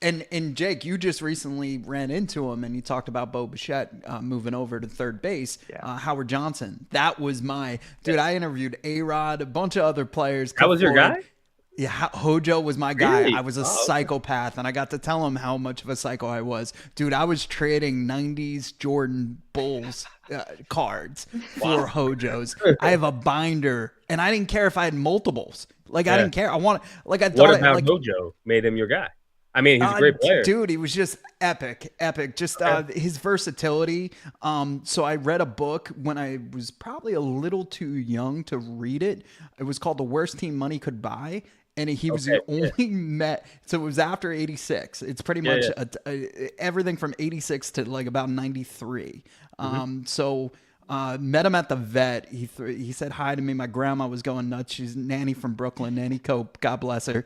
And Jake, you just recently ran into him, and you talked about Bo Bichette moving over to third base. Yeah. Howard Johnson. That was my dude. I interviewed A-Rod, a bunch of other players. That was your guy? Yeah, Hojo was my guy. Really? I was a psychopath, and I got to tell him how much of a psycho I was. Dude, I was trading 90s Jordan Bulls cards for Hojos. I have a binder, and I didn't care if I had multiples. Like, I didn't care. I thought what about Hojo made him your guy? I mean, he's a great player. Dude, he was just epic. Just his versatility. So I read a book when I was probably a little too young to read it. It was called The Worst Team Money Could Buy. And he was the only so it was after 86. It's pretty much everything from 86 to like about 93. So met him at the vet. He said hi to me. My grandma was going nuts. She's Nanny from Brooklyn, Nanny Cope, God bless her,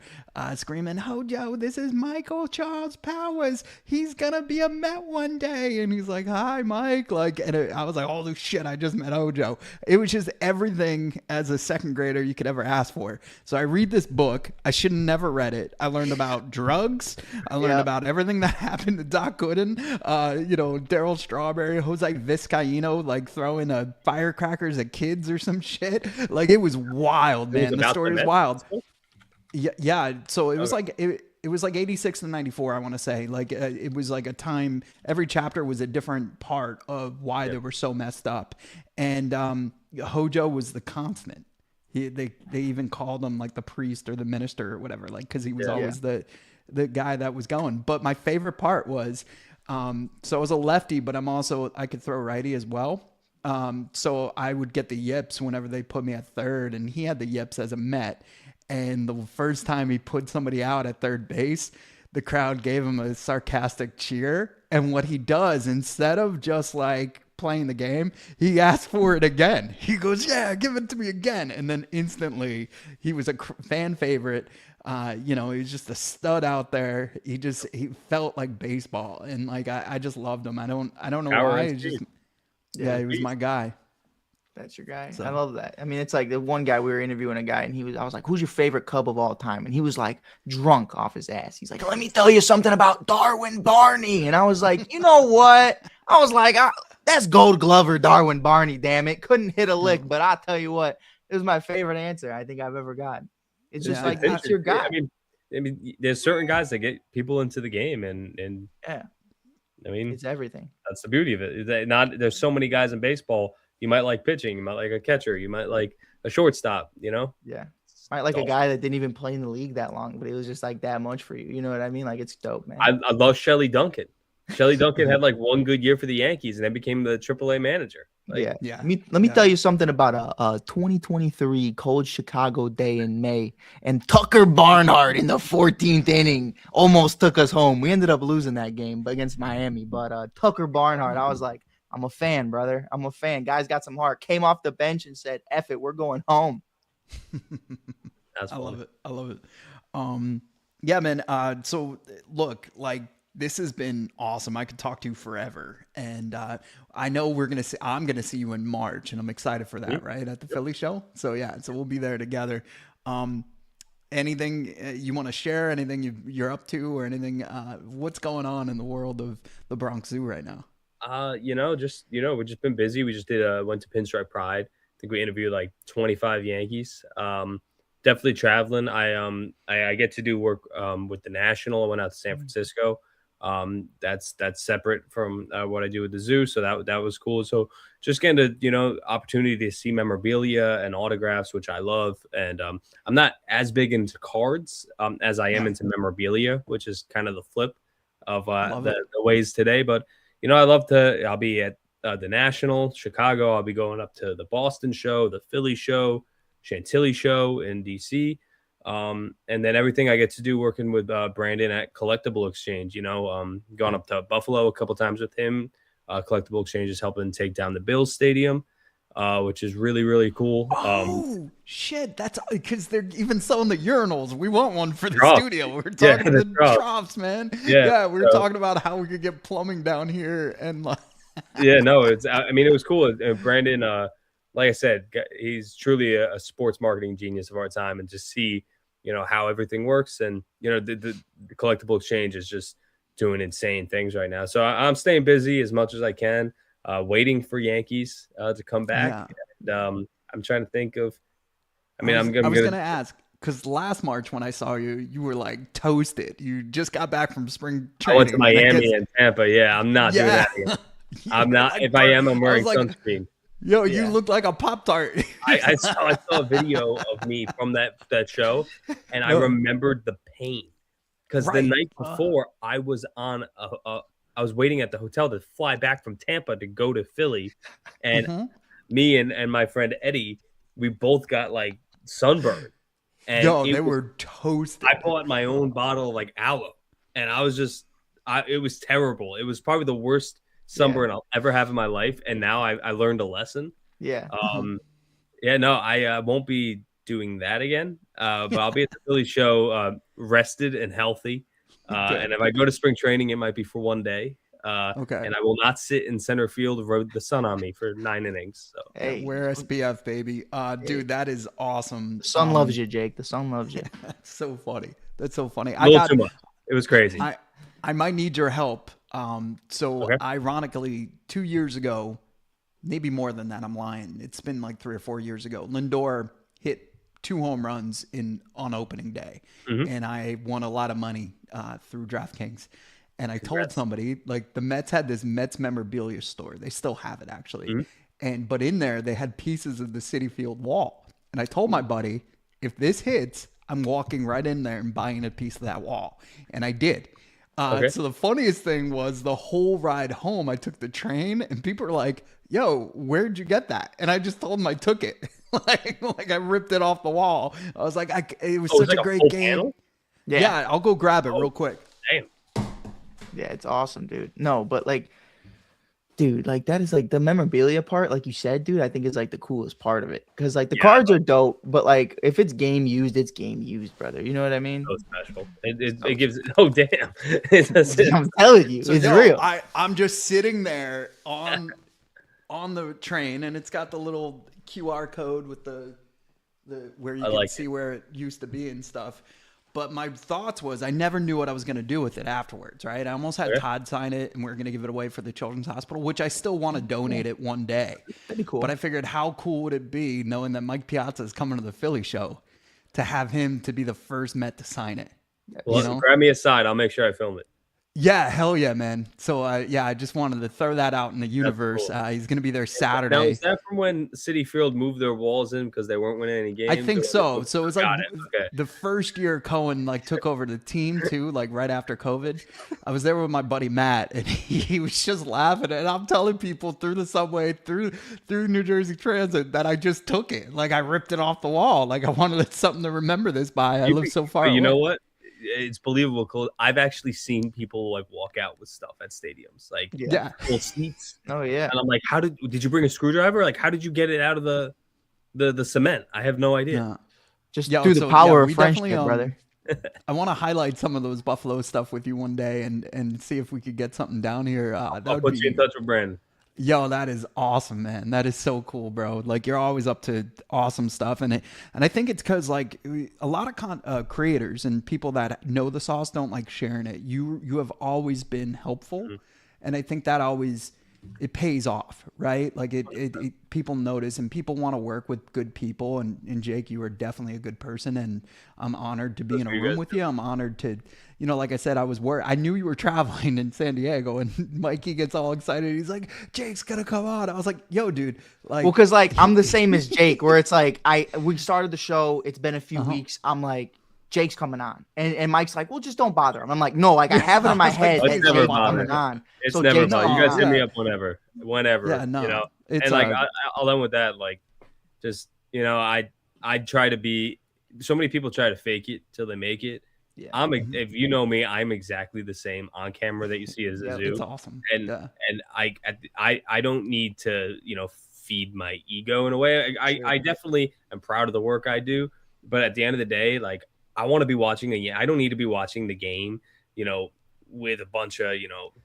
screaming, Hojo, this is Michael Charles Powers. He's gonna be a Met one day. And he's like, hi, Mike. Like, and I was like, holy shit, I just met Hojo. It was just everything as a second grader you could ever ask for. So I read this book. I should have never read it. I learned about drugs. I learned about everything that happened to Doc Gooden, Daryl Strawberry, Jose Vizcaíno, like throwing firecrackers at kids or some shit. Like, it was wild, man. The story was wild. Yeah. So it was like it was like 86 and 94, I want to say. Like, it was like a time. Every chapter was a different part of why they were so messed up. And Hojo was the constant. They even called him like the priest or the minister or whatever, like, because he was always the guy that was going. But my favorite part was, so I was a lefty, but I could throw righty as well. So I would get the yips whenever they put me at third, and he had the yips as a Met. And the first time he put somebody out at third base, the crowd gave him a sarcastic cheer. And what he does, instead of just like playing the game, he asked for it again. He goes, yeah, give it to me again. And then instantly he was a fan favorite. You know, he was just a stud out there. He felt like baseball. And like, I just loved him. I don't know why. He's just, he was my guy. That's your guy. So. I love that. I mean, it's like the one guy we were interviewing a guy, and I was like, "Who's your favorite Cub of all time?" And he was like, drunk off his ass. He's like, "Let me tell you something about Darwin Barney." And I was like, "You know what?" I was like, "That's Gold Glover, Darwin Barney. Damn it, couldn't hit a lick." But I'll tell you what, it was my favorite answer I think I've ever gotten. It's just like that's your guy. I mean, there's certain guys that get people into the game, and yeah, I mean, it's everything. That's the beauty of it. There's so many guys in baseball. You might like pitching. You might like a catcher. You might like a shortstop, you know? Yeah. Might like a guy that didn't even play in the league that long, but it was just like that much for you. You know what I mean? Like, it's dope, man. I love Shelly Duncan. Shelly Duncan had like one good year for the Yankees and then became the AAA manager. Like, yeah. Let me tell you something about a 2023 cold Chicago day in May. And Tucker Barnhart in the 14th inning almost took us home. We ended up losing that game against Miami. But Tucker Barnhart, I was like, I'm a fan, brother. I'm a fan. Guys got some heart. Came off the bench and said, F it, we're going home. I love it. I love it. Yeah, man. So look, like, this has been awesome. I could talk to you forever. And I know I'm going to see you in March, and I'm excited for that, right? At the Philly show. So yeah, so we'll be there together. Anything you want to share, anything you're up to, or anything, what's going on in the world of the Bronx Zoo right now? We've just been busy. We just went to Pinstripe Pride. I think we interviewed like 25 Yankees. Definitely traveling. I get to do work with the National. I went out to San Francisco. That's separate from what I do with the zoo. So that was cool. So just getting to, opportunity to see memorabilia and autographs, which I love. And I'm not as big into cards as I am into memorabilia, which is kind of the flip of the ways today. But I'll be at the National, Chicago. I'll be going up to the Boston show, the Philly show, Chantilly show in DC. And then everything I get to do working with Brandon at Collectible Exchange, gone up to Buffalo a couple times with him. Collectible Exchange is helping take down the Bills Stadium, which is really, really cool. Shit. That's because they're even selling the urinals. We want one for the studio. We're talking the troughs, man. Yeah. We were talking about how we could get plumbing down here. And like, it was cool. Brandon, like I said, he's truly a sports marketing genius of our time, and just see, how everything works. And, the Collectible Exchange is just doing insane things right now. So I'm staying busy as much as I can, waiting for Yankees to come back. Yeah. And, I'm trying to think of, I was going to ask, because last March when I saw you, you were like toasted. You just got back from spring training. I went to Miami and Tampa. Yeah, I'm not doing that again. I'm not. If I am, I'm wearing sunscreen. Yo, you look like a Pop-Tart. I saw a video of me from that show, and I remembered the pain because the night before I was on I was waiting at the hotel to fly back from Tampa to go to Philly, and me and my friend Eddie, we both got like sunburned. And they were toasted. I bought my own bottle of like aloe, and I was just, it was terrible. It was probably the worst sunburn I'll ever have in my life, and now I learned a lesson. I won't be doing that again, but I'll be at the Philly show rested and healthy, and if I go to spring training, it might be for one day, and I will not sit in center field with the sun on me for 9 innings. So hey, wear SPF, baby. Dude, that is awesome. The sun loves you, Jake. The sun loves you. So funny. That's so funny. Too much. It was crazy. I might need your help. Ironically, 2 years ago, maybe more than that, I'm lying. It's been like 3 or 4 years ago. Lindor hit 2 home runs on opening day, and I won a lot of money through DraftKings. And I told somebody, like, the Mets had this Mets memorabilia store. They still have it, actually. But in there, they had pieces of the Citi Field wall. And I told my buddy, if this hits, I'm walking right in there and buying a piece of that wall. And I did. So the funniest thing was the whole ride home, I took the train, and people were like, yo, where'd you get that? And I just told them I took it. like I ripped it off the wall. I was like, it was such a great game. Panel? Yeah, I'll go grab it real quick. Damn. Yeah, it's awesome, dude. No, but like, Dude, like that is like the memorabilia part, like you said, dude. I think is like the coolest part of it because like the Yeah, cards are dope, but like if it's game used, it's game used, brother. You know what I mean? so special. It gives. Oh damn! It doesn't- I'm telling you, So it's yo, real. I'm just sitting there on the train, and it's got the little QR code with the where you I can like see where it used to be and stuff. But my thoughts was I never knew what I was going to do with it afterwards, right? I almost had Okay. Todd sign it, and we are going to give it away for the Children's Hospital, which I still want to donate it one day. That'd be cool. But I figured, how cool would it be knowing that Mike Piazza is coming to the Philly show to have him to be the first Met to sign it? Well, You know? grab me a side. I'll make sure I film it. Yeah, hell yeah, man. So, yeah, I just wanted to throw that out in the universe. cool. He's going to be there Saturday. Now, is that from when City Field moved their walls in because they weren't winning any games? I think so. So it was like Okay. the first year Cohen like took over the team too, like right after COVID. I was there with my buddy Matt, and he was just laughing. And I'm telling people through the subway, through New Jersey Transit, that I just took it. Like I ripped it off the wall. Like I wanted something to remember this by. I live so far But away. you know what? It's believable. Cool. I've actually seen people like walk out with stuff at stadiums, like Yeah. full seats. Oh yeah. And I'm like, how did you bring a screwdriver? Like, how did you get it out of the cement? I have no idea. Yeah. Just Yo, through the so, power yeah, of we friendship, definitely, brother. I want to highlight some of those Buffalo stuff with you one day and see if we could get something down here. I'll put you in touch with Brandon. Yo, that is awesome, man. That is so cool, bro. Like you're always up to awesome stuff, and I think it's because like a lot of creators and people that know the sauce don't like sharing it. You have always been helpful, and I think that always it pays off, right? Like it people notice and people want to work with good people, and Jake, you are definitely a good person, and I'm honored to be in a room with you. I'm honored to. You know, like I said, I was worried. I knew you were traveling in San Diego, and Mikey gets all excited. He's like, "Jake's gonna come on." I was like, "Yo, dude!" Like, Well, because like I'm the same as Jake, where it's like we started the show. It's been a few weeks. I'm like, Jake's coming on, and Mike's like, well, just don't bother him. I'm like, no, like I have it in my head that never Jake's bother. coming on. It's So never Jake's about. You coming guys hit on. me up whenever. Yeah, no, you know, it's and like I'll end with that. Like, just you know, I try to be. So many people try to fake it till they make it. Yeah. If you know me, I'm exactly the same on camera that you see as a zoo. it's awesome. And I don't need to feed my ego in a way. I definitely am proud of the work I do, but at the end of the day, like I want to be watching I don't need to be watching the game, with a bunch of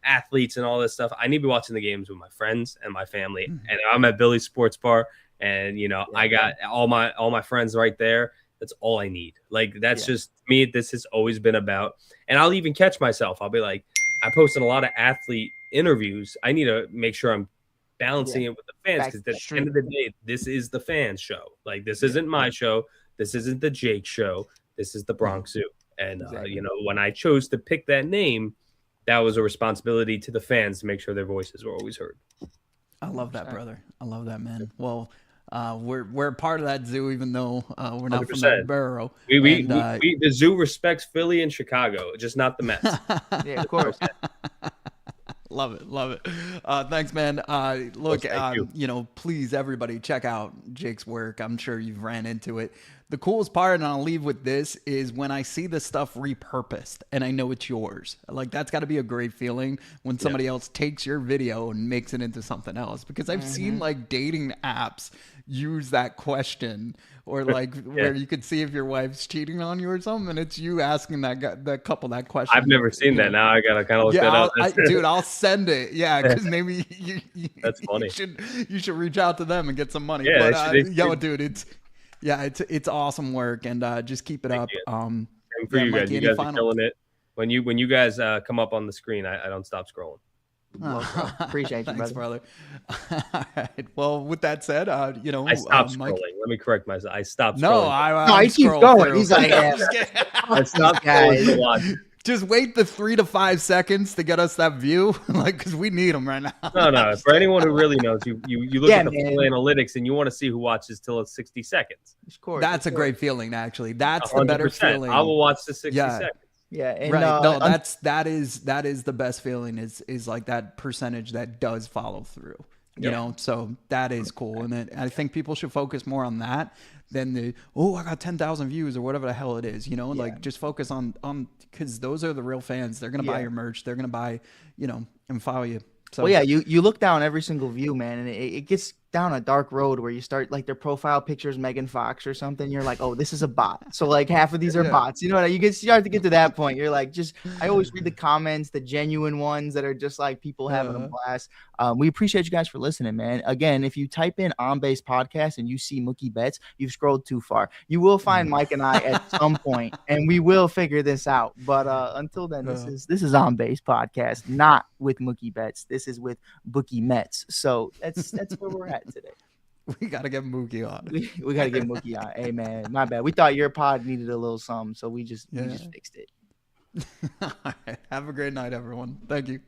athletes and all this stuff. I need to be watching the games with my friends and my family. And I'm at Billy's Sports Bar, and I got all my friends right there. That's all I need. Like, that's just me. This has always been about, and I'll even catch myself. I'll be like, I posted a lot of athlete interviews. I need to make sure I'm balancing it with the fans, because at the end of the day, this is the fans show. Like, this isn't my show. This isn't the Jake show. This is the Bronx Zoo. And, when I chose to pick that name, that was a responsibility to the fans to make sure their voices were always heard. I love that, brother. I love that, man. Well, we're part of that zoo, even though we're not 100%. From that borough. The zoo respects Philly and Chicago, just not the Mets. Yeah, of course. Love it. Thanks, man. Look, please, everybody, check out Jake's work. I'm sure you've ran into it. The coolest part, and I'll leave with this, is when I see the stuff repurposed and I know it's yours. Like, that's got to be a great feeling when somebody else takes your video and makes it into something else. Because I've seen like dating apps use that question, or like where you could see if your wife's cheating on you or something, and it's you asking that couple that question. I've never seen that. Now I gotta kind of look that up. Dude, I'll send it. Yeah, because maybe that's funny. You should reach out to them and get some money. Yeah, but dude, it's awesome work, and just keep it up. And for you guys, you guys are killing it. When you guys come up on the screen, I don't stop scrolling. Appreciate you, thanks, brother. All right. Well, with that said, I stopped scrolling. Let me correct myself. I stopped scrolling. No, I keep going. Through. He's like, I stopped scrolling to watch. Just wait the 3 to 5 seconds to get us that view, like, because we need them right now. No. For anyone who really knows, you look at the full analytics and you want to see who watches till it's 60 seconds. That's a great feeling, actually. That's the better feeling. I will watch the 60 seconds. Yeah, and, right. No, that is the best feeling. Is like that percentage that does follow through. You know, so that is cool, and I think people should focus more on that than I got 10,000 views or whatever the hell it is. Like just focus on because those are the real fans. They're gonna buy your merch. They're gonna buy and follow you. So well, yeah, you look down every single view, man, and it gets down a dark road where you start like their profile pictures Megan Fox or something. You're like, oh, this is a bot. So like half of these are bots. You know what? You start to get to that point. You're like, I always read the comments, the genuine ones that are just like people having a blast. We appreciate you guys for listening, man. Again, if you type in On Base Podcast and you see Mookie Betts, you've scrolled too far. You will find Mike and I at some point, and we will figure this out. But until then, this is On Base Podcast, not with Mookie Betts. This is with Bookie Mets. So that's where we're at today. We got to get Mookie on. We got to get Mookie on. Hey, man, my bad. We thought your pod needed a little something, so we just fixed it. All right. Have a great night, everyone. Thank you.